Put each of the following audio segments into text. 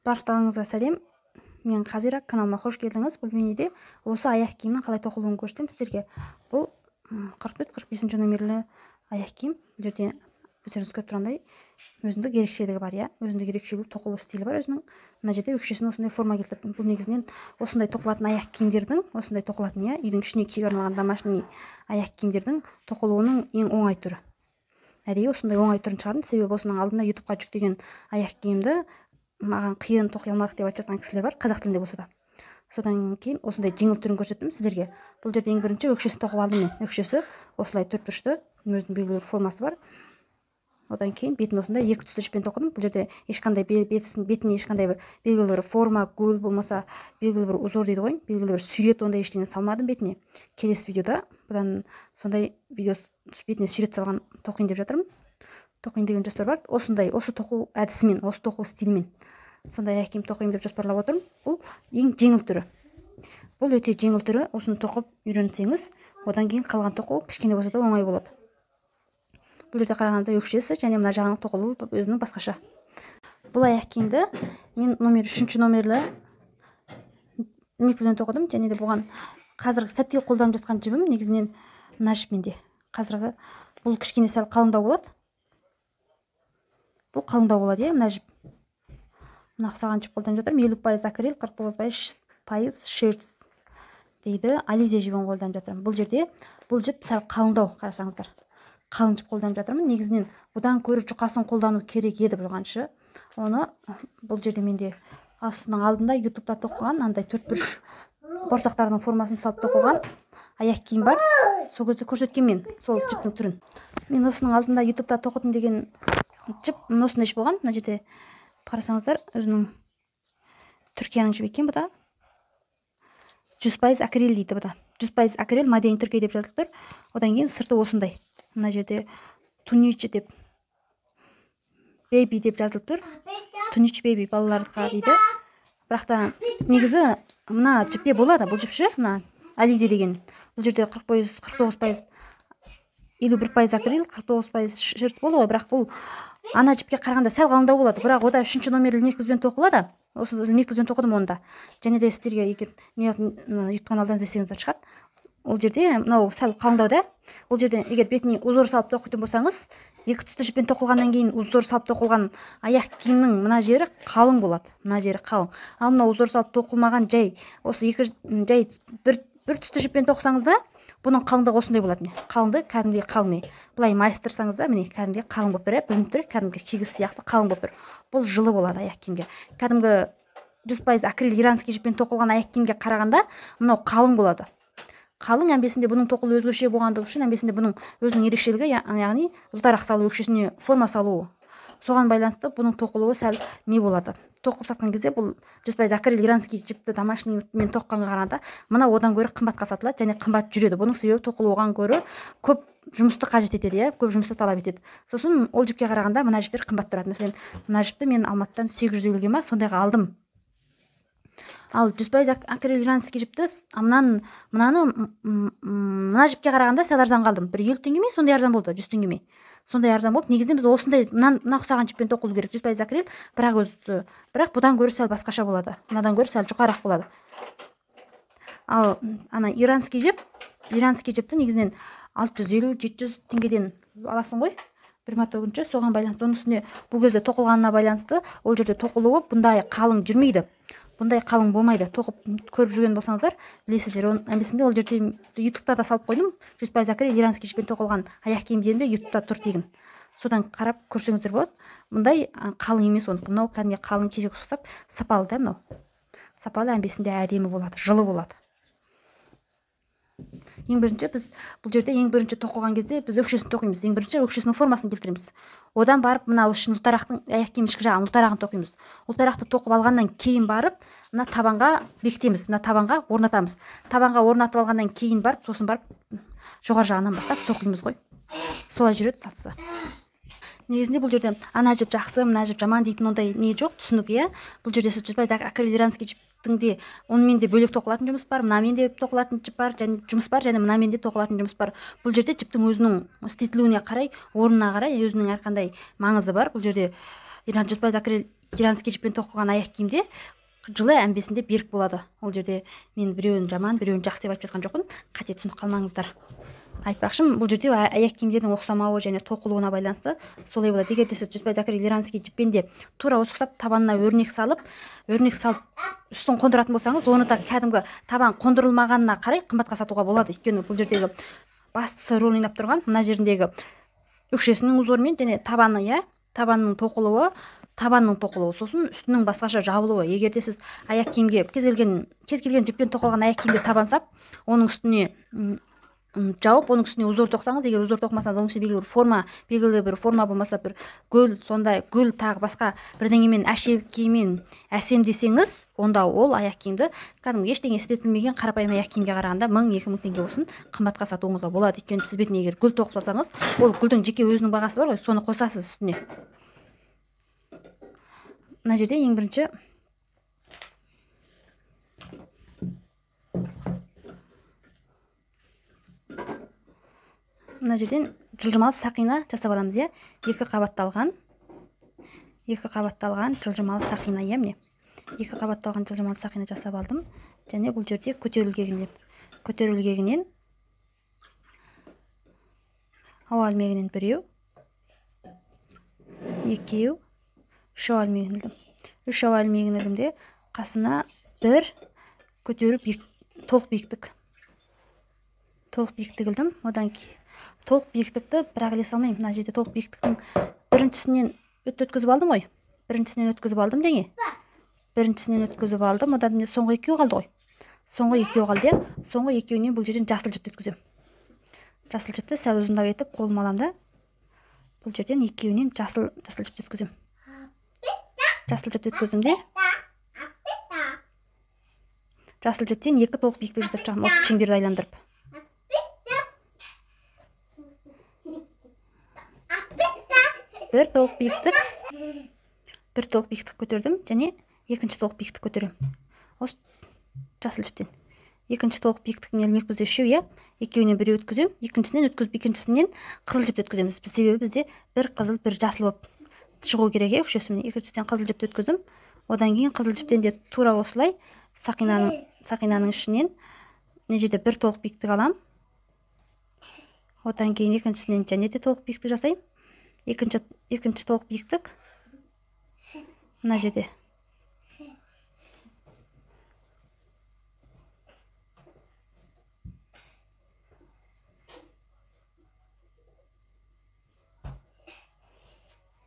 Барлықтарыңызға сәлем. Мен Қазира, каналыма қош келдіңіз. Бұл бейнеде осы аяқ киімнің қалай тоқылуын көрсетемін сіздерге. Бұл 44-45 номерлі аяқ киім. Бұл жерде өздеріңіз көріп тұрғандай өзіндік ерекшелігі бар, өзіндік ерекшелігі, тоқылу стилі бар өзінің. Мына жерде өкшесін осындай форма келтірдім. Бұл негізінен осындай тоқылатын аяқ киімдердің, осындай тоқылатын, үйдің ішіне киюге арналған домашний аяқ киімдердің тоқылуының ең оңай түрі. Әдейі осындай оңай түрін шығардым, себебі осының алдында ютубқа жүктеген аяқ киімді маған қиын тоқи алмадық деп айтып жатқан кісілер бар, қазақ тілінде болса да. Содан кейін осындай жеңіл түрін көрсеттім сіздерге. Бұл жерде ең бірінші өкшесін тоқып алдым мен. Өкшесі осылай төртбұрышты, өзінің белгілі бір формасы бар. Одан кейін бетін осындай екі түсті жіппен тоқыдым. Бұл жерде ешқандай бетіне ешқандай бір белгілі бір форма, гүл болмаса белгілі бір узор дейді ғой, белгілі бір сурет, ондай ештеңе салмадым бетіне. Келесі видеода бұдан сондай видео бетіне сурет салған тоқиын деп жатырмын. Тоқиын деген жоспар бар. Осындай, осы тоқу әдісімен, осы тоқу стилімен сондай аяқ киім тоқиын деп жоспарлап отырмын. Бұл ең жеңіл түрі. Бұл өте жеңіл түрі. Осыны тоқып үйренсеңіз, одан кейін қалған тоқу кішкене болса да оңай болады. Бұл жерде қарағанда өкшесі және мына жағының тоқылуы өзінің басқаша. Бұл аяқ киімді мен номер 3 номерлі ilmekпен тоқыдым, және де бұған қазіргі сәтте қолданып жатқан жібім негізінен мына жіпменде. Қазіргі бұл кішкене сәл қалыңдау болады. Бұл қалыңдау болады, мына жіп. Мына ұқсаған жіп қолданып жатырмын. 50% акрил, 49% шерсть дейді. Ализе жібін қолданып жатырмын. Бұл жерде бұл жіп сәл қалыңдау, қарасаңыздар. Қалың жіп қолданып жатырмын. Негізінен бұдан көрі жұқасын қолдану керек еді бұлғаншы. Оны бұл жерде менде астының алдында ютубта тоқыған андай төртбұрыш борсақтардың формасын салып тоқыған аяқ киім бар. Сол кезде көрсеткен мен сол жіптің түрін. Мен осының алдында ютубта тоқыдым деген жіп осындай жіп болған. Мына жерде қарасаңыздар, өзінің Түркияның жібі екен. Бұда 100% акрил дейді. Бұда 100% акрил, Мадейн Түркия деп жазылып тұр. Одан кейін сырты осындай. Мына жерде туничи деп, бейби деп жазылып тұр. Тунич бейби балаларға дейді. Бірақ та негізі мына жіпте болады. Бұл жіпші, мына Ализе деген. Бұл жерде 49%, 51% акрил, 49% шерсть болды ғой. Бірақ бұл ана жіпке қарағанда сәл қалыңдау болады. Бірақ ода 3 номер ilmekбізбен тоқылады. Осы ilmekбізбен тоқыдым онда. Және де сіздерге егер YouTube каналдан іздесеңіздер шығады. Ол жерде мынау сәл қалыңдауда. Ол жерде егер бетіне узор салып тоқитын болсаңыз, екі түсті жіппен тоқылғаннан кейін узор салып тоқылған аяқ киімнің мына жері қалың болады. Мына жері қалың. Ал мына узор салып тоқылмаған жай, осы жай бір түсті жіппен тоқысаңыз да, бұның қалыңдығы осындай болады. Қалыңдығы кәдімгідей қалың. Бұлай майыстырсаңыз да, міне кәдімгідей қалың болып тұр, білініп тұр, кәдімгі кигіз сияқты қалың болып тұр. Бұл жылы болады аяқ киімге. Кәдімгі 100% акрил иранский жіппен тоқылған аяқ киімге қарағанда, мынау қалың болады. Қалың, әмбесінде бұның тоқылу өзгеше болғандығы үшін, әмбесінде бұның өзінің ерекшелігі, яғни ұлтарақ салу, өкшесіне форма салуы. Соған байланысты бұның тоқылуы сәл не болады. Тоқып сатқан кезде бұл 100% акрил иранский жіпті домашниймен тоққанға қарағанда, мына одан гөрі қымбатқа сатылады және қымбат жүреді. Бұның себебі тоқылуған гөрі көп жұмысты қажет етеді, көп жұмысты талап етеді. Сосын ол жіпке қарағанда мына жіптер қымбат тұрады. Мәселен, мына жіпті мен Алматыдан 850-ге ма сондайға алдым. Ал 100% акрил иранский жіпті мына жіпке қарағанда сәл арзан қалдым. 150 теңге ме, сондай арзан болды, 100 теңге ме. Сондай арзан болды. Негізінен біз осындай мына ұқсаған жіппен тоқылу керек. 100% акрил, бірақ бұдан гөрі сәл басқаша болады. Мынадан гөрі сәл жұқарақ болады. Ал ана иранский жіпті негізінен 650-700 теңгеден аласың ғой. Бір матогынша соған байланысты, оның үстіне бұл кезде тоқылғанына байланысты, ол жерде тоқылуы бұндай қалың жүрмейді. Бұндай қалың болмайды. Тоқып көріп жүрген болсаңыздар, білесіздер. Әмбесінде ол жерде ютубта да салып қойдым. 100% акрил иранский жіппен тоқылған аяқ киімдерінде ютубта тұр тегін. Содан қарап көрсеңіздер болады. Бұндай қалың емес оны. Мынау кәдімгі қалың кесек ұстап, сапалы да мынау. Сапалы, әмбесінде әдемі болады, жылы болады. Ең бірінші біз бұл жерде тоқылған кезде біз өкшесін тоқимыз. Ең бірінші өкшесінің формасын келтіреміз. Одан барып мына үшін ұлтарақтың аяқ киім ішкі жағын ұлтарағын тоқимыз. Ұлтарақты тоқып алғаннан кейін барып мына табанға бекітеміз, мына табанға орнатамыз. Табанға орнатып алғаннан кейін барып, сосын барып жоғары жағынан бастап тоқимыз ғой. Солай жүреді сатысы. Негізінде бұл жерде ана жіп жақсы, мына жіп жаман дейтін ондай не жоқ, түсінік, Бұл жерде 100% акрил иранский жіптің де онымен де бөлек тоқылатын жұмыс бар, мынамен де тоқылатын жіп бар, және мынамен де тоқылатын жұмыс бар. Бұл жерде жіптің өзінің істетілуіне қарай, орнына қарай өзінің әрқандай маңызы бар. Бұл жерде 100% акрил иранский жіппен тоқылған аяқ киімде жылы әмбесінде берік болады. Ол жерде мен біреуін жаман, біреуін жақсы деп айтып жатқан жоқпын. Қате түсініп қалмаңыздар. Айтпақшым, бұл жерде аяқ киімдердің ұқсамауы және тоқылуына байланысты солай болады. Егер де сіз 100% акрил иранский жіппен де тура осы ұқсап табанына өрнек салып үстін қондыратын болсаңыз, оны да кәдімгі табан қондырылмағанына қарай қымбатқа сатуға болады. Өйткені бұл жердегі бастысы рөл ойнап тұрған мына жеріндегі өкшесінің узорымен және табанның тоқылуы, сосын үстінің басқаша жабылуы. Егер де сіз аяқ киімге кез келген жіппен тоқылған аяқ киімге табан сап, оның үстіне жауып, оның үстіне узор тоқсаңыз, егер узор тоқмасаңыз, оның үстіне белгілі бір форма болмаса, бір гүл, сондай гүл тағы басқа бірдеңемен әшекеймен әсемдесеңіз, онда ол аяқ киімді кәдімгі ештеңе істетілмеген қарапайым аяқ киімге қарағанда 1000-2000 теңге болсын қымбатқа сатуыңызға болады. Өйткені сіз бетіне егер гүл тоқылсаңыз, ол гүлдің жеке өзінің бағасы бар ғой, соны қосасыз үстіне. Мына жерде ең бірінші мына жерден жылжымалы сақина жасап аламыз, иә. Екі қабатталған жылжымалы сақина, иә, міне. Екі қабатталған жылжымалы сақина жасап алдым. Және бұл жерде көтерілгегінен ауа ілмегінен біреу, екеу, үш ауа ілмегін ілдім. Үш ауа ілмегін ілдім де қасына бір көтеріп толық биіктік ілдім. Одан кейін толық биіктікті бірақ іле салмаймын. Мына жерде толық биіктіктің біріншісінен өткізіп алдым ғой. Біріншісінен өткізіп алдым. Одан мен соңғы екеу қалды ғой. Соңғы екеуінен бұл жерден жасыл жіпті өткізем. Жасыл жіпті сәл ұзындау етіп қолыма алам да. Бұл жерден екеуінен жасыл жіпті өткізем. Жасыл жіпті өткіздім де. Жасыл жіптен екі толық биіктік жасап шығамын. Осы шеңберді айландырып. Бір толық биіктік көтердім, және екінші толық биіктік көтерем. Осы жасыл жіптен. Екінші толық биіктіктің ілмек бізде үшеу, иә. Екеуінен бірі өткізем, екіншісінен өткізіп, екіншісінен қызыл жіпті өткіземіз. Себебі бізде бір қызыл, бір жасыл болып шығу керек, өкшесімен. Екіншісінен қызыл жіпті өткіздім. Одан кейін қызыл жіптен де тура осылай сақинаның ішінен мына жерде бір толық биіктік алам. Одан кейін екіншісінен және де толық биіктік жасайым. Екінші толық биіктік мына жерде.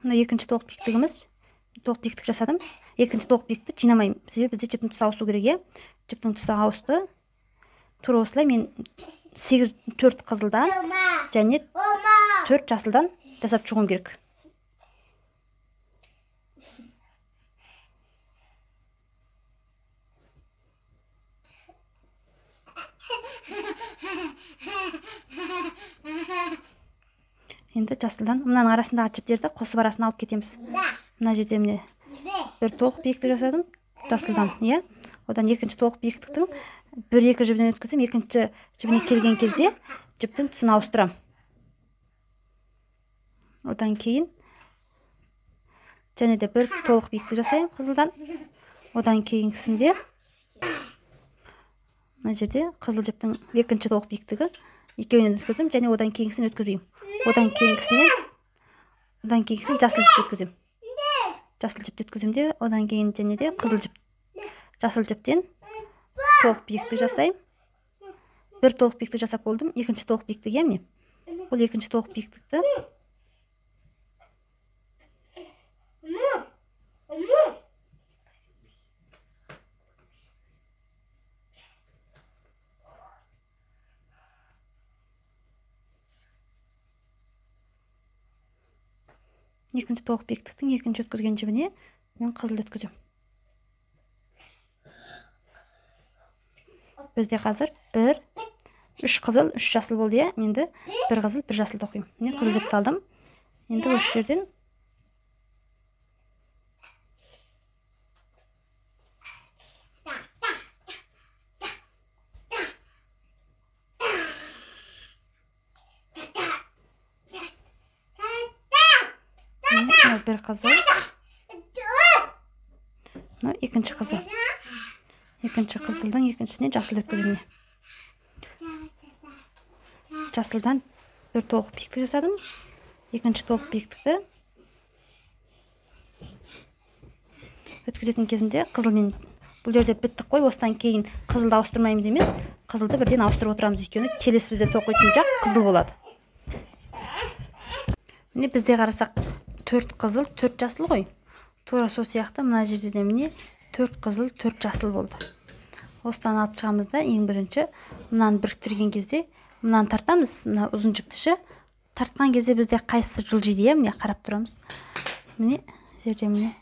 Мына екінші толық биіктік жасадым. Екінші толық биіктікті жинамаймын. Себебі бізде жіптің тұсы ауысу керек, жіптің тұсы ауысты. Тура осылай мен 4 қызылдан және 4 жасылдан жасап шығуым керек. Енді жасылдан мынаның арасындағы жіптерді қосып арасына алып кетеміз. Мына жерде міне бір толық биіктік жасадым жасылдан, иә. Одан екінші толық биіктіктің бір-екі жібінен өткізем, екінші жібіне келген кезде жіптің тұсын ауыстырам. Одан кейін және де бір толық биіктік жасайым қызылдан. Одан кейінгісінде мына жерде қызыл жіптің екінші толық биіктігі екеуінен өткіздім, және одан кейінгісін өткізбеймін. Одан кейінгісін жасыл жіпті өткізем. Жасыл жіпті өткізем де, одан кейін және де жасыл жіптен толық биіктік жасайым. Бір толық биіктік жасап болдым, екінші толық биіктік, емне. Бұл екінші толық биіктікті екінші толық биіктіктің екінші өткізген жібіне мен қызыл өткізем. Бізде қазір 3 қызыл, 3 жасыл болды, иә. Енді 1 қызыл, 1 жасыл тоқимын. Мен қызыл жіпті алдым. Енді осы жерден бір қызыл, Екінші қызыл. Екінші қызылдың екіншісіне жасыл өткіземін. Жасылдан бір толық биіктік жасадым. Екінші толық биіктікті өткізетін кезінде қызылмен бұл жерде біттік қой, осыдан кейін қызылды ауыстырмаймыз емес, қызылды бірден ауыстырып отырамыз, өйткені келесі бізде тоқитын жақ қызыл болады. Міне бізде қарасақ 4 қызыл, 4 жасыл ғой. Тура сол сияқты мына жерде де міне 4 қызыл, 4 жасыл болды. Осыдан алып шығамыз да ең бірінші мынаны біріктірген кезде мынаны тартамыз, мына ұзын жіпті тартқан кезде бізде қайсысы жылжиды, міне қарап тұрамыз. Міне жерде міне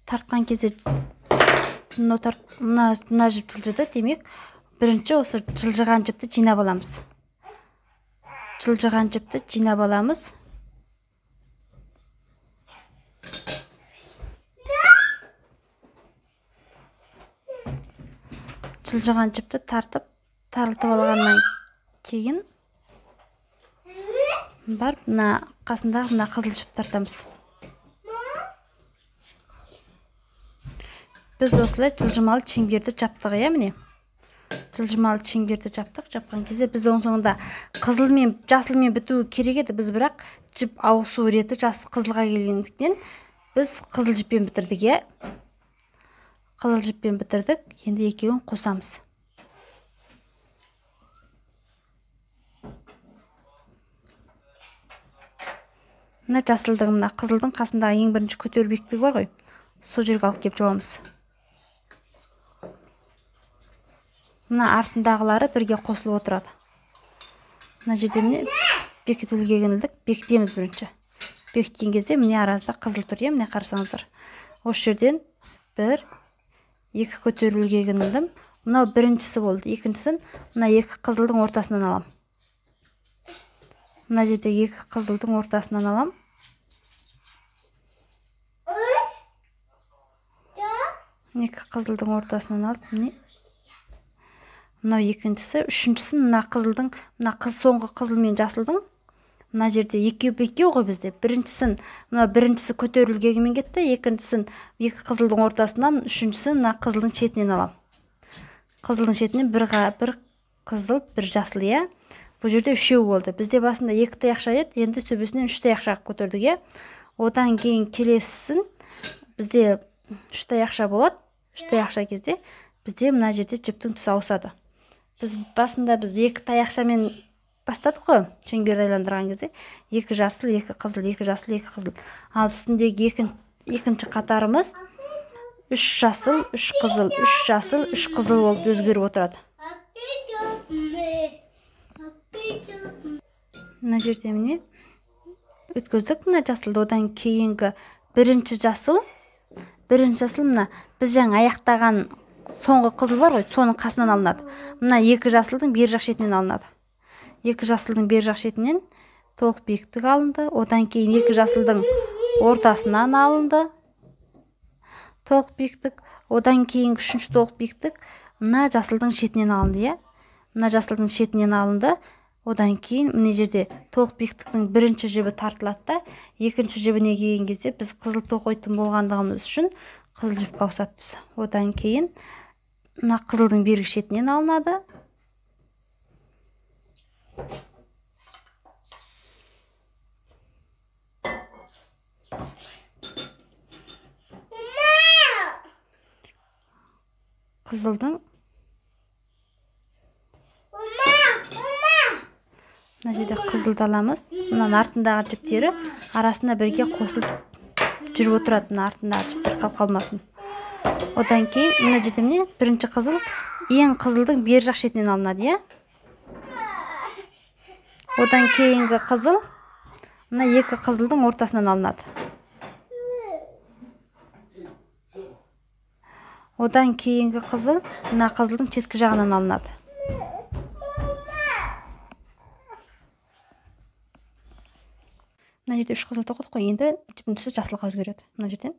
тартқан кезде мына жіп жылжыды, демек бірінші осы жылжыған жіпті жинап аламыз. Жылжыған жіпті жинап аламыз. Жылжыған жіпті тарылтып алғаннан кейін барып мына қасындағы мына қызыл жіп тартамыз. Біз осылай жылжымалы шеңберді жаптық, міне. Жылжымалы шеңберді жаптық. Жапқан кезде біз оң соңында қызыл мен жасылмен бітуі керек еді. Біз бірақ жіп ауысу реті жасыл қызылға келгендіктен біз қызыл жіппен бітірдік, Қызыл жіппен бітірдік. Енді екеуін қосамыз. Мына жасылдың, мына қызылдың қасындағы ең бірінші көтеру биіктігі бар ғой. Сол жерге алып кеп жауамыз. Мына артындағылары бірге қосылып отырады. Мына жерде міне бекітуге келдік. Бекітеміз бірінші. Бекіткен кезде міне арасында қызыл тұр, міне қарасаңыздар. Осы жерден 1, 2 көтерілуге келдім. Мынау біріншісі болды. Екіншісін мына 2 қызылдың ортасынан алам. Мына жерде 2 қызылдың ортасынан алам. Екі қызылдың ортасынан алып, міне. Мынау екіншісі, үшіншісін мына қызылдың, мына соңғы қызыл мен жасылдың мына жерде екеу ғой бізде. Біріншісін, мына біріншісі көтерілгемен кетті, екіншісін 2 қызылдың ортасынан, үшіншісін мына қызылдың шетінен алам. Қызылдың шетінен бір қызыл, бір жасыл, Бұл жерде 3 болды. Бізде басында 2 таяқша еді, енді төбесінен 3 таяқша көтердік, Одан кейін келесісін бізде 3 таяқша болады. 3 таяқша кезде бізде мына жерде жіптің түсі ауысады. Басында біз 2 таяқшамен бастадық қой, шеңберді айландырған кезде 2 жасыл, 2 қызыл, 2 жасыл, 2 қызыл. Ал үстіндегі екінші қатарымыз 3 жасыл, 3 қызыл, 3 жасыл, 3 қызыл болып өзгеріп отырады. Мына жерде міне өткіздік мына жасылды. Одан кейінгі бірінші жасыл мына біз жаңа аяқтаған соңғы қызыл бар ғой, соның қасынан алынады. Мына 2 жасылдың бер жақ шетінен алынады. 2 жасылдың бер жақ шетінен толық биіктік алынды. Одан кейін 2 жасылдың ортасынан алынды толық биіктік. Одан кейін 3-ші толық биіктік мына жасылдың шетінен алынды, Мына жасылдың шетінен алынды. Одан кейін мына жерде толық биіктіктің бірінші жібі тартылады да, екінші жібіне келген кезде біз қызыл тоқитын болғандығымыз үшін қызыл жіпке ауысады түсі. Одан кейін мына қызылдың бергі шетінен алынады. Қызылдың мына жерде қызылды аламыз. Мына артындағы жіптері арасында бірге қосылып жүріп отырады. Мына артындағы жіптер қалмасын. Одан кейін мына жерде міне бірінші қызыл ең қызылдың бер жақ шетінен алынады, Одан кейінгі қызыл мына 2 қызылдың ортасынан алынады. Одан кейінгі қызыл мына қызылдың шеткі жағынан алынады. Мына жерде 3 қызыл тоқыдық қой, енді жіптің түсі жасылға өзгереді. Мына жерден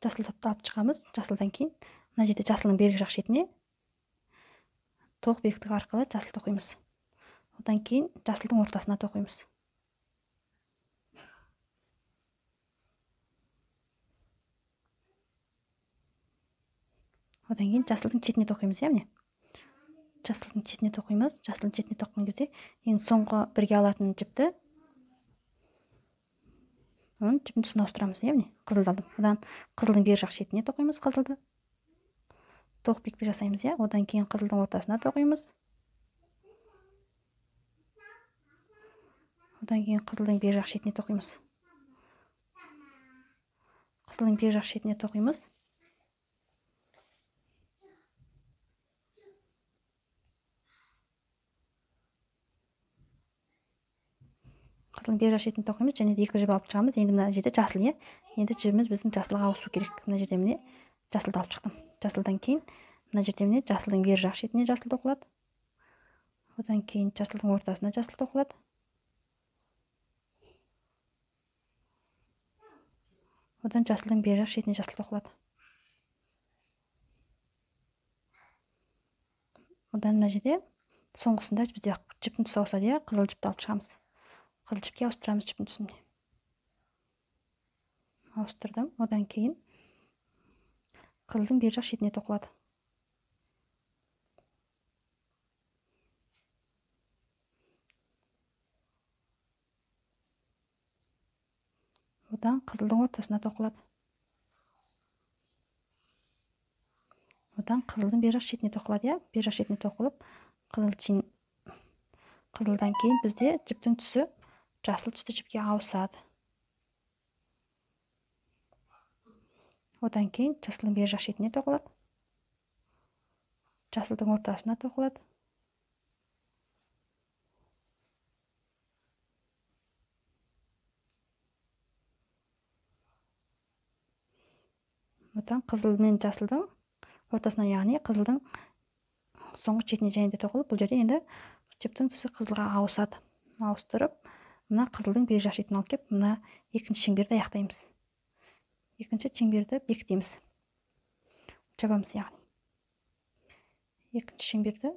жасыл жіпті алып шығамыз. Жасылдан кейін мына жерде жасылдың бергі жақ шетіне толық биіктігі арқылы жасыл тоқимыз. Одан кейін жасылдың ортасына тоқимыз. Одан кейін жасылдың шетіне тоқимыз, иә, міне. Жасылдың шетіне тоқимыз. Жасылдың шетіне тоққан кезде ең соңғы бірге алатын жіпті оның жіптің тұсына ауыстырамыз, иә, міне. Қызылды алдым. Одан қызылдың бер жақ шетіне тоқимыз қызылды. Тоқ биіктік жасаймыз, иә. Одан кейін қызылдың ортасына тоқимыз. Одан кейін қызылдың бер жақ шетіне тоқимыз. Қызылдың бер жақ шетіне тоқимыз. Қызылдың бер жақ шетіне тоқимыз, және де екі жіп алып шығамыз. Енді мына жерде жасыл, иә. Енді жібіміз біздің жасылға ауысу керек. Мына жерде міне жасылды алып шықтым. Жасылдан кейін мына жерде міне жасылдың бер жақ шетіне жасыл тоқылады. Одан кейін жасылдың ортасына жасыл тоқылады. Одан жасылдың бер жақ шетіне жасыл тоқылады. Одан мына жерде соңғысында бізде жіптің тұсы ауысады, иә. Қызыл жіпті алып шығамыз. Қызыл жіпке ауыстырамыз жіптің тұсын. Ауыстырдым. Одан кейін қызылдың бер жақ шетіне тоқылады. Одан қызылдың ортасына тоқылады. Одан қызылдың бер жақ шетіне тоқылады, иә. Бер жақ шетіне тоқылып, қызылдан кейін бізде жіптің түсі жасыл түсті жіпке ауысады. Одан кейін жасылдың бер жақ шетіне тоқылады. Жасылдың ортасына тоқылады. Одан қызыл мен жасылдың ортасына, яғни қызылдың соңғы шетіне және де тоқылып, бұл жерде енді жіптің түсі қызылға ауысады. Ауыстырып, мына қызылдың бер жақ шетін алып кеп, мына екінші шеңберді аяқтаймыз. Екінші шеңберді бекітеміз. Жабамыз, яғни. Екінші шеңберді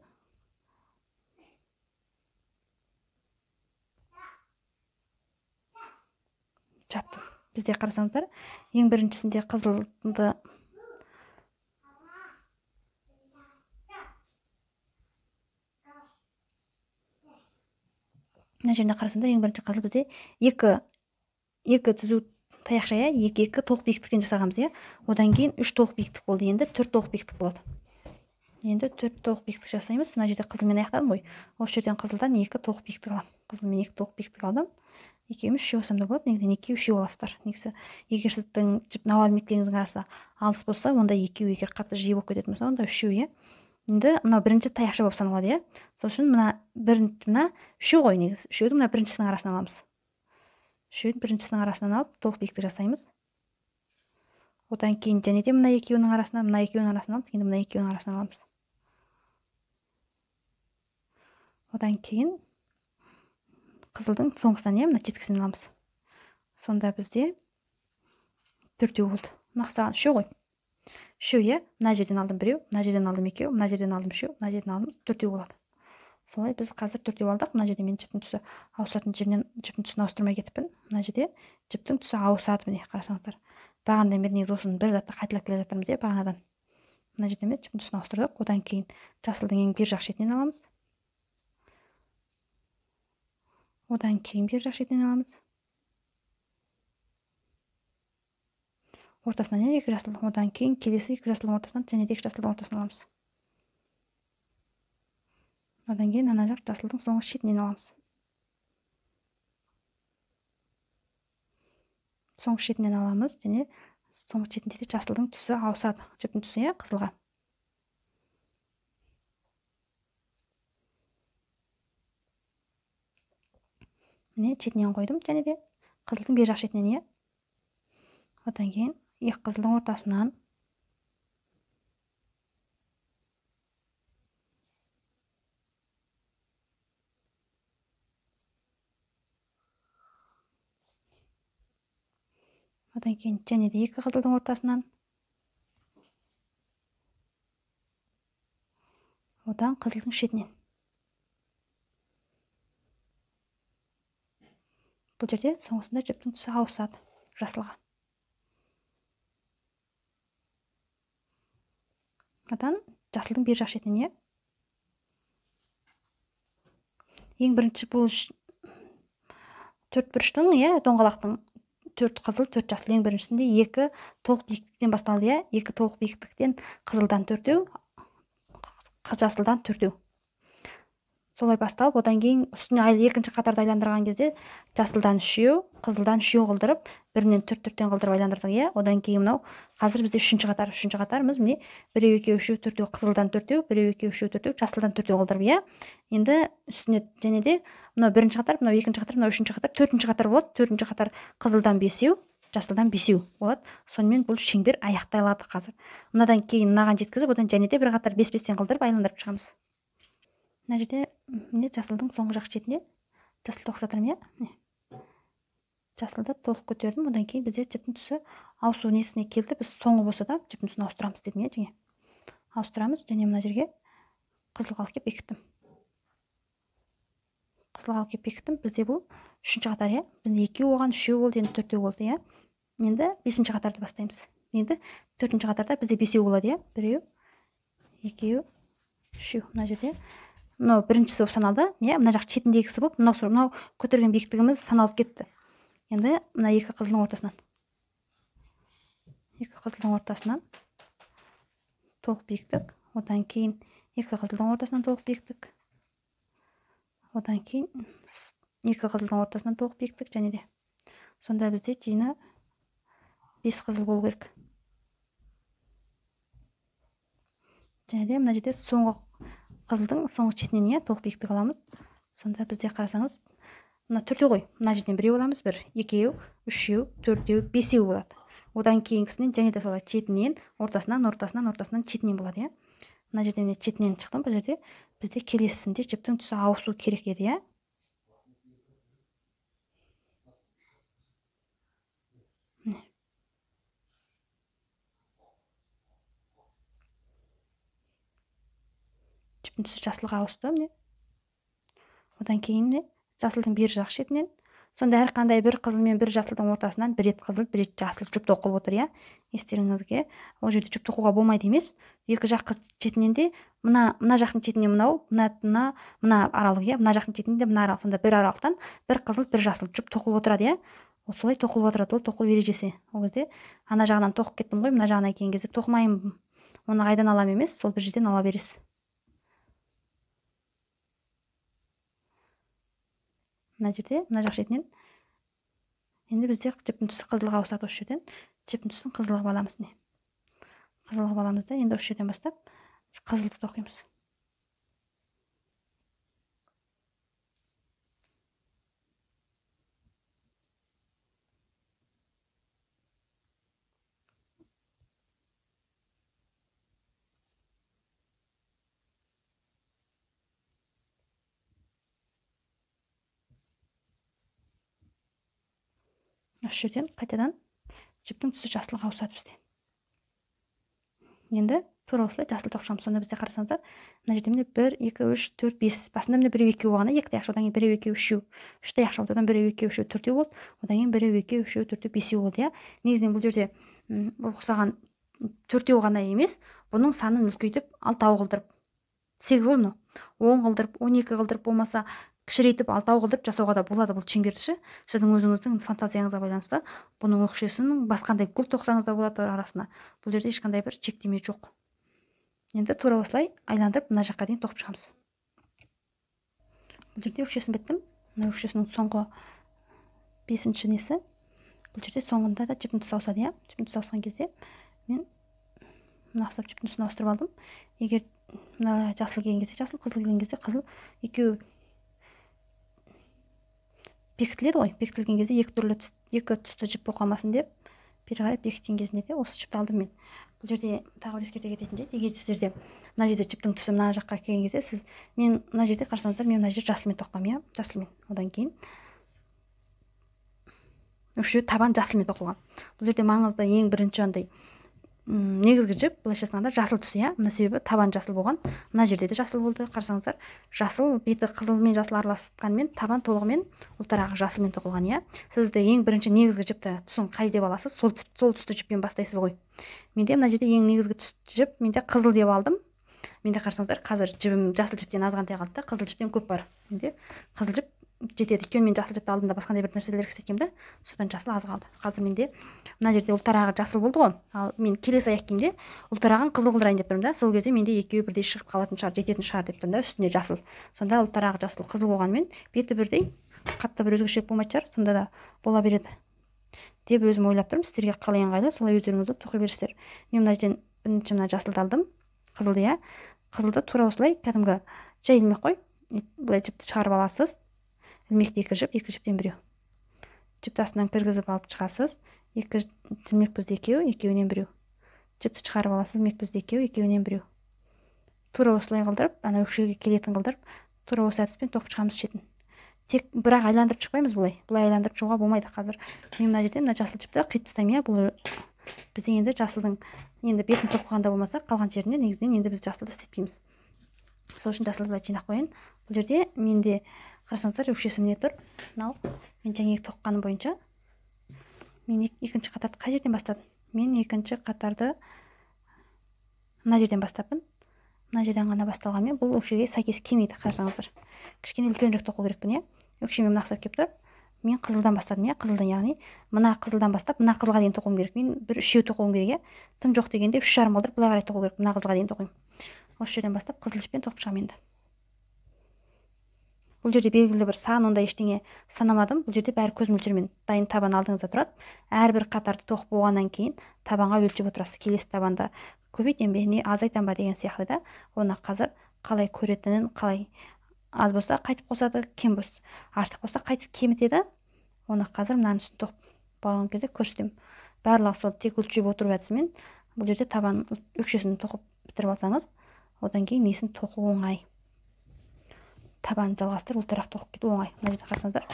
жаптым. Бізде қарасаңыздар, ең біріншісінде қызылды мына жерінде қарасаңдар, ең бірінші қызыл бізде екі түзу таяқша, иә, екі толық биіктіктен жасағанбыз, иә. Одан кейін 3 толық биіктік болды. Енді 4 толық биіктік болады. Енді 4 толық биіктік жасаймыз. Мына жерде қызылмен аяқтадым ғой. Осы жерден қызылдан 2 толық биіктік аламын. Қызылмен 2 толық биіктік алдым. Екеуміз 3 алсам да болады. Негізінен 2-3 аласыздар. Негізі егер сіздің жіп науал мектебіңіздің арасында алыс болса, онда 2, егер қатты жиі болып кететін болса, онда 3, иә. Енді мына бірінші таяқша болып саналады, иә. Сол үшін мына 3 ғой негізі. 3-ді мына біріншісінің арасынан аламыз. 3-дің біріншісінің арасынан алып, толық биіктік жасаймыз. Одан кейін және де мына екеуінің арасынан, аламыз. Енді мына екеуінің арасынан аламыз. Одан кейін қызылдың соңғысынан, иә, мына жеткісін аламыз. Сонда бізде 4 болды. Нақсаған 3 ғой. 3, иә. Мына жерден алдым 1, мына жерден алдым 2, мына жерден алдым 3, мына жерден алдым 4 болады. Солай біз қазір 4 алдық. Мына жерде мен жіптің түсі ауысатын жерінен жіптің түсін ауыстырмай кетіппін. Мына жерде жіптің түсі ауысады, міне қарасаңыздар. Бағанадан бері негізі осыны бір затты қайталап келе жатырмыз, иә, бағанадан. Мына жерде мен жіптің түсін ауыстырдық. Одан кейін жасылдың ең бер жақ шетінен аламыз. Одан кейін бер жақ шетінен аламыз. Ортасынан екі жасыл. Одан кейін келесі екі жасылдың ортасынан және де екі жасылдың ортасынан аламыз. Одан кейін ана жақ жасылдың соңғы шетінен аламыз. Соңғы шетінен аламыз және соңғы шетінде де жасылдың түсі ауысады. Жіптің түсі, иә, қызылға. Міне шетінен қойдым және де қызылдың бер жақ шетінен, иә. Одан кейін екі қызылдың ортасынан одан кейін және де екі қызылдың ортасынан одан қызылдың шетінен. Бұл жерде соңғысында жіптің түсі ауысады жасылға. одан жасылдың бер жақ шетінен, ең бірінші бұл төрт бұрыштың, доңғалақтың 4 қызыл 4 жасыл, ең біріншісінде 2 толық биіктіктен басталды, 2 толық биіктіктен қызылдан 4-еу, жасылдан 4-еу. Солай басталып, одан кейін үстіне екінші қатарды айландырған кезде жасылдан 3-еу, қызылдан 3-еу қылдырып, бірінен 4-4-тен қылдырып айландырдық, одан кейін мынау қазір бізде үшінші қатарымыз, міне 1 2 3 4 қызылдан 4-еу, 1 2 3 4 жасылдан 4-еу қылдырып, енді үстіне және де мынау бірінші қатар, мынау екінші қатар, мынау үшінші қатар, төртінші қатар болады. Төртінші қатар қызылдан 5-еу, жасылдан 5-еу болады. Сонымен бұл шеңбер аяқталады қазір. Мынадан кейін мынаған жеткізіп, одан және де бір қатар 5-5-тен қылдырып айландырып шығамыз. Мына жерде міне жасылдың соңғы жақ шетінде жасыл тоқып жатырмын, жасылды толық көтердім. Одан кейін бізде жіптің түсі ауысу несіне келді. Біз соңы болса да жіптің түсін ауыстырамыз дедім, және ауыстырамыз, және мына жерге қызылға алып келіп бекіттім. Қызылға алып келіп бекіттім. Бізде бұл үшінші қатар, бізде 2 оған 3 болды, енді 4 болды, енді 5-ші қатарды бастаймыз. Енді 4-ші қатарда бізде 5 болады, 1 2 3 мына жерде. Мынау біріншісі болып саналды, мына жақ шетіндегісі болып, мынау көтерген биіктігіміз саналып кетті. Енді мына 2 қызылдың ортасынан толық биіктік, одан кейін 2 қызылдың ортасынан толық биіктік, одан кейін 2 қызылдың ортасынан толық биіктік, және де сонда бізде жиыны 5 қызыл болу керек. Және де мына жерде соңғы қызылдың соңғы шетінен толық биіктік аламыз. Сонда бізде қарасаңыз, мына 4-еу ғой. Мына жерден 1-еу аламыз, 1, 2-еу, 3-еу, 4-еу, 5-еу болады. Одан кейінгісінен және де солай шетінен, ортасынан шетінен болады, Мына жерде міне шетінен шықтым. Бұл жерде бізде келесісінде жіптің түсі ауысу керек еді, Жіптің түсі жасылға ауысты, міне. Одан кейін жасылдың бер жақ шетінен, сонда әрқандай бір қызыл мен бір жасылдың ортасынан бір рет қызыл, бір рет жасыл жұп тоқылып отыр, Естеріңізге, ол жерде жұп тоқуға болмайды емес. Екі жақ шетінен де мына жақтың шетінен мынау, мына аралық, мына жақтың шетінен де мына аралық. Сонда бір аралықтан бір қызыл, бір жасыл жұп тоқылып отырады, Ол солай тоқылып отырады, ол тоқылу ережесі. Ол кезде ана жағынан тоқып кеттім ғой, мына жағына келген кезде тоқымаймын. Оны қайдан алам емес, сол бір жерден ала бересіз. Мына жерде, мына жақ шетінен енді бізде жіптің түсі қызылға ауысады. Осы жерден жіптің түсін қызылға аламыз. Қызылға аламыз да, енді осы жерден бастап қызылды тоқимыз. Осы жерден қайтадан жіптің түсі жасылға ауысады бізде. Енді тура осылай жасыл тоқшамыз. Сонда бізде қарасаңыздар, мына жерде міне 1 2 3 4 5. Басында міне 1 2 болғанда 2 таяқшы, одан кейін 1 2 3 3 таяқшы болды, одан 1 2 3 4 болды, одан кейін 1 2 3 4 5 болды, Негізінен бұл жерде ұқсаған 4 ғана емес, бұның санын үлкейтіп 6 қылдырып 8 ғой мынау. 10 қылдырып, 12 қылдырып болмаса кішірейтіп 6 қылдырып жасауға да болады бұл шеңберді. Сіздің өзіңіздің фантазияңызға байланысты. Бұның өкшесінің басқандай гүл тоқсаңыз да болады арасына. Бұл жерде ешқандай бір шектеме жоқ. Енді тура осылай айландырып мына жаққа дейін тоқып шығамыз. Бұл жерде өкшесін біттім. Мына өкшесінің соңғы 5-ші несі. Бұл жерде соңында да жіптің түсі ауысады, Жіптің түсі ауысқан кезде мен мына ұқсап жіптің түсін ауыстырып алдым. Егер мына жасыл келген кезде жасыл, қызыл келген кезде қызыл, екеуі бекітіледі ғой. Бекітілген кезде екі түсті жіп боқамасын деп, бері қарай бекіткен кезінде де осы жіпті алдым мен. Бұл жерде тағы бір ескерте кететін жайт, егер сіздерде мына жерде жіптің түсі мына жаққа келген кезде сіз, мен мына жерде қарасаңыздар, мен мына жерде жасылмен тоққам, жасылмен. Одан кейін осы жерде табан жасылмен тоқылған. Бұл жерде маңызды ең бірінші андай негізгі жіп былайша айтқанда жасыл түсі, иә. Мына себебі табан жасыл болған, мына жерде де жасыл болды. Қарасаңыздар, жасыл беті қызыл мен жасыл араласқанмен табан толығымен ұлтарағы жасылмен тоқылған, иә. Сізді ең бірінші негізгі жіпті түсін қай деп аласыз? Сол түсті жіппен бастайсыз ғой. Менде мына жерде ең негізгі жіп менде қызыл деп алдым. Менде қарасаңыздар, қазір жібім жасыл жіптен азғантай қалды да, қызыл жіптен көп бар. Менде қызыл жіп жетеді. Өйткені мен жасыл жіпті алдым да басқандай бір нәрселер істеткем да, содан жасыл аз қалды. Қазір менде мына жерде ұлтарағы жасыл болды ғой. Ал мен келесі аяқ киімде ұлтарағын қызыл қылдырайын деп тұрмын да. Сол кезде менде екеуі бірдей шығып қалатын шығар, жететін шығар деп тұрмын да, үстінде жасыл. Сонда ұлтарағы жасыл қызыл болғанымен беті бірдей, қатты бір өзгешелік болмайтын шығар, сонда да бола береді деп өзім ойлап тұрмын. Сіздерге қалай ыңғайлы, солай өздеріңіз тоқи бересіздер. Мен мына жерден бірінші мына жасылды алдым, қызылды, иә. Қызылды тура осылай кәдімгі жай илмек қой. Былай жіпті шығарып аласыз. Ілмекті екі жіптен біреу. Жіпті астынан кіргізіп алып шығасыз. Екі ілмек бізде екеу, екеуінен біреу. Жіпті шығарып аласыз, ілмек бізде екеу, екеуінен біреу. Тура осылай қылдырып, ана өкшеге келетін қылдырып, тура осы әдіспен тоқып шығамыз шетін. Тек бірақ айландырып шықпаймыз бұлай. Бұлай айландырып шығуға болмайды қазір. Мен мына жерден мына жасыл жіпті қиып тастаймын, иә. Бұл бізде енді жасылдың енді бетін тоқығанда болмаса, қалған жерінде негізінен енді біз жасылды істетпейміз. Сол үшін жасылды былай жинақ қояйын. Бұл жерде менде қарасаңыздар өкшесі міне тұр. Мынау мен жаңағы тоққаным бойынша мен екінші қатарды қай жерден бастадым? Мен екінші қатарды мына жерден бастаппын. Мына жерден ғана басталғанмен бұл өкшеге сәйкес келмейді, қарасаңыздар. Кішкене үлкенірек тоқу керекпін, иә. Өкшеме мына ұқсап келіп тұр. Мен қызылдан бастадым, иә. Қызылдан, яғни мына қызылдан бастап мына қызылға дейін тоқуым керек. Мен бір үшеу тоқуым керек, иә. Тым жоқ дегенде 3,5 қылдырып былай қарай тоқу керек. Мына қызылға дейін тоқимын. Осы жерден бастап қызыл жіппен тоқып шығамын енді. Бұл жерде белгілі бір сан, ондай ештеңе санамадым. Бұл жерде бәрі көз мөлшермен дайын табан алдыңызда тұрады. Әрбір қатарды тоқып болғаннан кейін табанға өлшеп отырасыз. Келесі табанда көбейтем бе, не азайтам ба деген сияқты да. Оны қазір қалай көретінін, қалай аз болса қайтып қосады, кем болса артық болса қайтып кемітеді. Оны қазір мынаның үстін тоқып болған кезде көрсетемін. Барлығы сол тек өлшеп отыру әдісімен. Бұл жерде табан өкшесін тоқып бітіріп алсаңыз, одан кейін несін тоқу оңай. Табан жалғастырып ұлтарақ тоқып кету оңай. Мына жерде қарасаңыздар,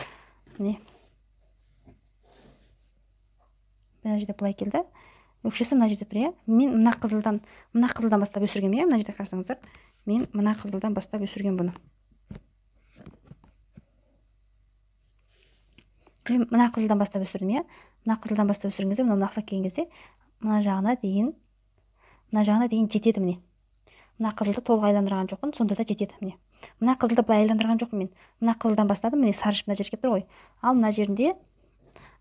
міне мына жерде былай келді. Өкшесі мына жерде тұр, иә. Мен мына қызылдан бастап өсіргем, иә. Мына жерде қарасаңыздар, мен мына қызылдан бастап өсіргем бұны. Мен мына қызылдан бастап өсірдім, иә. Мына қызылдан бастап өсірген кезде, мына ұқсап келген кезде, мына жағына дейін жетеді міне. Мына қызылды толық айландырған жоқпын, сонда да жетеді міне. Мына қызылды былай айландырған жоқпын мен. Мына қызылдан бастадым, міне сары жіп мына жерге келіп тұр ғой. Ал мына жерінде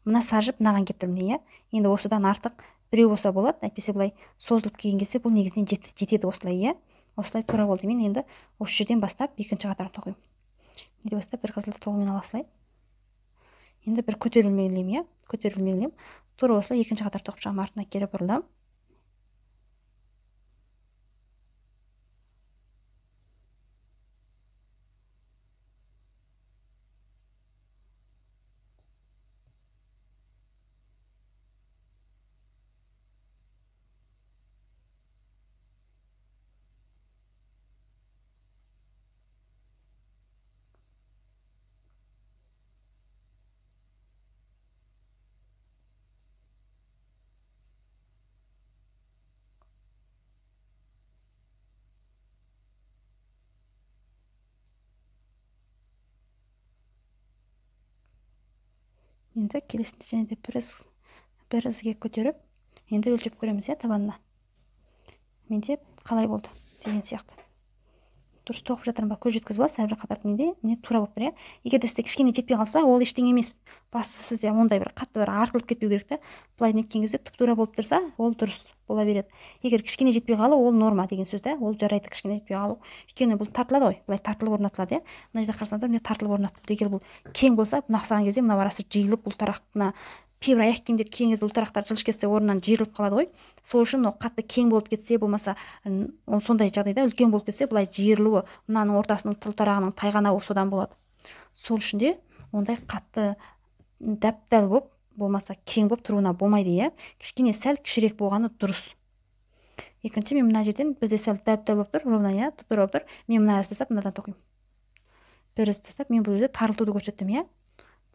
мына сары жіп мынаған келіп тұр міне, иә. Енді осыдан артық біреу болса болады, әйтпесе былай созылып келген кезде бұл негізінен жетеді осылай, иә. Осылай тура болды. Мен енді осы жерден бастап екінші қатарын тоқимын. Неде бастап бір қызылды толығымен аласылай. Енді бір көтерілмелеймін, иә. Көтерілмелеймін. Тура осылай екінші қатар тоқып шығамын, артына кері бұрылам. Енді келесінде және де бір ізге көтеріп, енді өлшеп көреміз, иә, табанына. Менде қалай болды деген сияқты. Дұрыс тоқып жатырмын ба, көз жеткізіп аласыз, әрбір қатардың менде міне тура болып тұр, иә. Егер де сізде кішкене жетпей қалса, ол ештеңе емес. Бастысы сізде ондай бір қатты бір артылып кетпеу керек та. Былай неткен кезде тұп-тура болып тұрса, ол дұрыс бола береді. Егер кішкене жетпей қалу, ол норма деген сөз да. Ол жарайды кішкене жетпей қалу. Өйткені бұл тартылады ғой, былай тартылып орнатылады, иә. Мына жерде қарасаңыздар, міне тартылып орнатылды. Егер бұл кең болса, мына ұқсаған кезде мына арасы жиылып, ұлтарақтына кейбір аяқ киімдер киген кезде ұлтарақтар жылж кетсе орнынан жиырылып қалады ғой. Сол үшін мынау қатты кең болып кетсе, болмаса сондай жағдайда үлкен болып кетсе, былай жиырылуы, мынаның ортасының ұлтарағының тайғанауы содан болады. Сол үшін де ондай қатты дәп-дәл болып, болмаса кең болып тұруына болмайды, иә. Кішкене сәл кішірек болғаны дұрыс. Екінші, мен мына жерден бізде сәл дәп-дәл болып тұр, ровно, иә, тұп-тура болып тұр. Мен мына із тастап, мынадан тоқимын. Бір із тастап, мен бұл жерде тарылтуды көрсеттім, иә.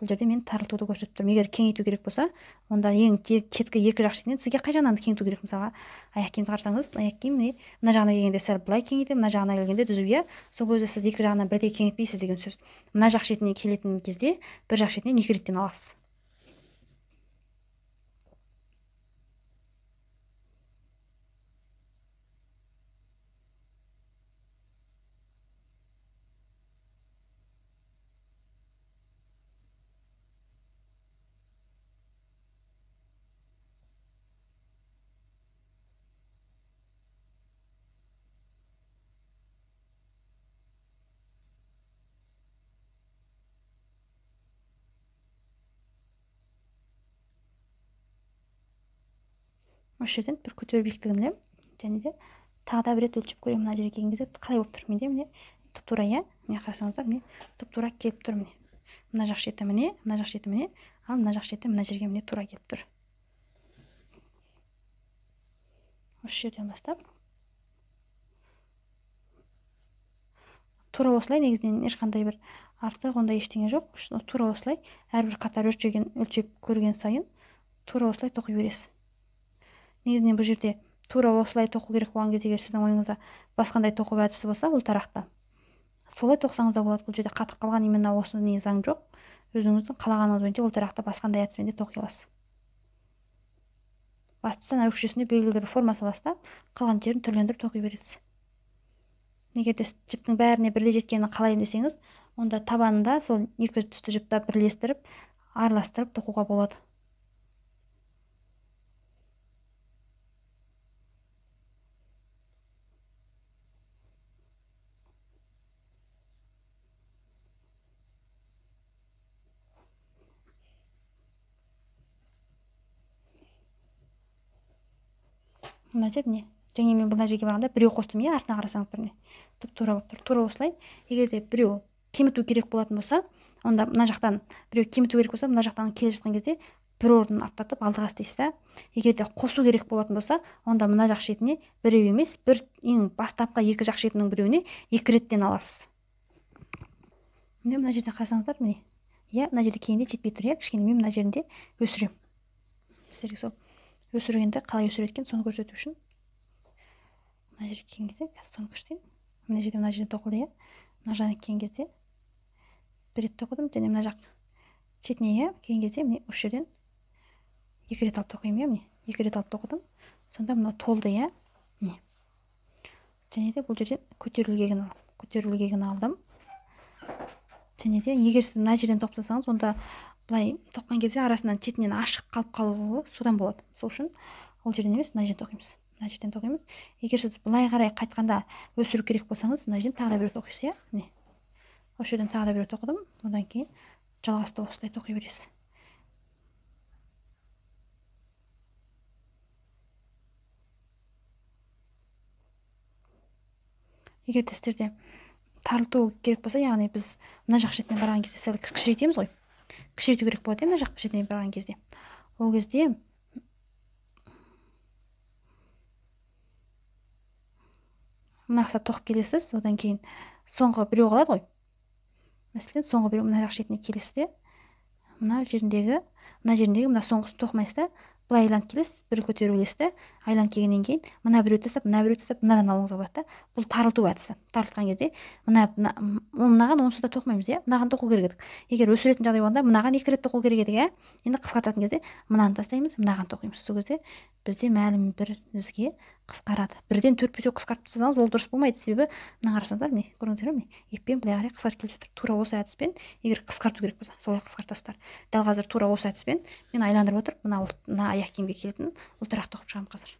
бұл жерде мен тарылтуды көрсетіп тұрмын. Егер кеңейту керек болса, онда ең кеткі екі жақ шетінен сізге қай жағынан кеңейту керек? Мысалға, аяқ киімді қарасаңыз, аяқ киім мына жағына келгенде сәл былай кеңейтеді, мына жағына келгенде түзу, иә. Сол кезде сіз екі жағынан бірдей кеңейтпейсіз деген сөз. Мына жақ шетіне келетін кезде бір жақ шетінен 2 реттен аласыз. Осы жерден бір көтеру биіктігін білемін, және де тағы да бір рет өлшеп көремін. Мына жерге келген кезде қалай болып тұр? Менде міне тұп-тура, иә. Міне қарасаңыздар, міне тұп-тура келіп тұр. Міне мына жақ шеті міне, мына жақ шеті міне, ал мына жақ шеті мына жерге міне тура келіп тұр. Осы жерден бастап тура осылай, негізінен ешқандай бір артық ондай ештеңе жоқ. Тура осылай әрбір қатар өлшеп көрген сайын тура осылай тоқи бересіз. Негізінен бұл жерде тура осылай тоқу керек болған кезде, егер сіздің ойыңызда басқандай тоқу әдісі болса, бұл тарақта солай тоқсаңыз да болады. Бұл жерде қатып қалған именно осы не заң жоқ. Өзіңіздің қалағаныңыз бойынша бұл тарақта басқандай әдіспен де тоқи аласыз. Бастысы ана өкшесіне белгілі бір форма саласыз да, қалған жерін түрлендіріп тоқи бересіз. Егер де жіптің бәріне бірдей жеткенін қалаймын десеңіз, онда табанында сол екі түсті жіпті бірлестіріп, араластырып тоқуға болады. Мына жер міне. Және мен мына жерге барғанда біреу қостым, иә, артына қарасаңыздар міне. Тура болып тұр. Тура осылай. Егер де біреу кеміту керек болатын болса, онда мына жақтан біреу кеміту керек болса, мына жақтан келе жатқан кезде бір орын аттатып алдыға істейсіз да. Егер де қосу керек болатын болса, онда мына жақ шетіне біреу емес, бір ең бастапқы екі жақ шетінің біреуіне 2 реттен аласыз. Міне мына жерде қарасаңыздар міне. Иә, мына жерде кейінде жетпей тұр, иә, кішкене мен мына жерінде өсірем. Сіздерге сол өсіргенде қалай өсіреді екен, соны көрсету үшін. Мына жерге келген кезде соны көрсетейін. Мына жерден тоқылды, иә. Мына жағына келген кезде бір рет тоқыдым, және мына жақ шетіне, иә, келген кезде міне осы жерден 2 рет алып тоқимын, иә, міне 2 рет алып тоқыдым. Сонда мына толды, иә. Міне. Және де бұл жерден көтерілгегін алдым. Және де егер сіз мына жерден тоқтасаңыз, онда былай тоққан кезде арасынан шетінен ашық қалып қалуы содан болады. Сол үшін ол жерден емес, мына жерден тоқимыз. Мына жерден тоқимыз. Егер сіз былай қарай қайтқанда өсіру керек болсаңыз, мына жерден тағы да біреу тоқисыз, иә. Міне. Осы жерден тағы да біреу тоқыдым. Одан кейін жалғасты осылай тоқи бересіз. Егер де сіздерде тарылту керек болса, яғни біз мына жақ шетіне барған кезде сәл кішірейтеміз ғой. Кішірейту керек болады, мына жақ шетіне барған кезде. Ол кезде мақсат тоқып келесіз, одан кейін соңғы біреу қалады ғой. Мәселен, соңғы біреу мына жақ шетіне келесіз де, мына жеріндегі мына соңғысын тоқымайсыз да, былай айланып келесіз, бір көтеріп алесіз да, айланып келгеннен кейін мына біреу тастап, мынадан алуыңызға болады да. Бұл тарылту әдісі. Тарылтқан кезде мынаған онсыз да тоқымаймыз, иә. Мынаған тоқу керек едік. Егер өсіретін жағдай болғанда мынаған 2 рет тоқу керек едік, иә. Енді қысқартатын кезде мынаны тастаймыз, мынаған тоқимыз. Сол кезде бізде мәлім бір ізге қысқарады. Бірден 4-5 қысқартып тастасаңыз, ол дұрыс болмайды. Себебі мына қарасаңыздар, міне, көрдіңіздер ме? Еппен былай қарай қысқарып келе жатыр. Тура осы әдіспен, егер қысқарту керек болса, солай қысқартасыздар. Дәл қазір тура осы әдіспен мен айландырып отырып, мына аяқ киімге келетін ұлтырақ тоқып шығамын қазір.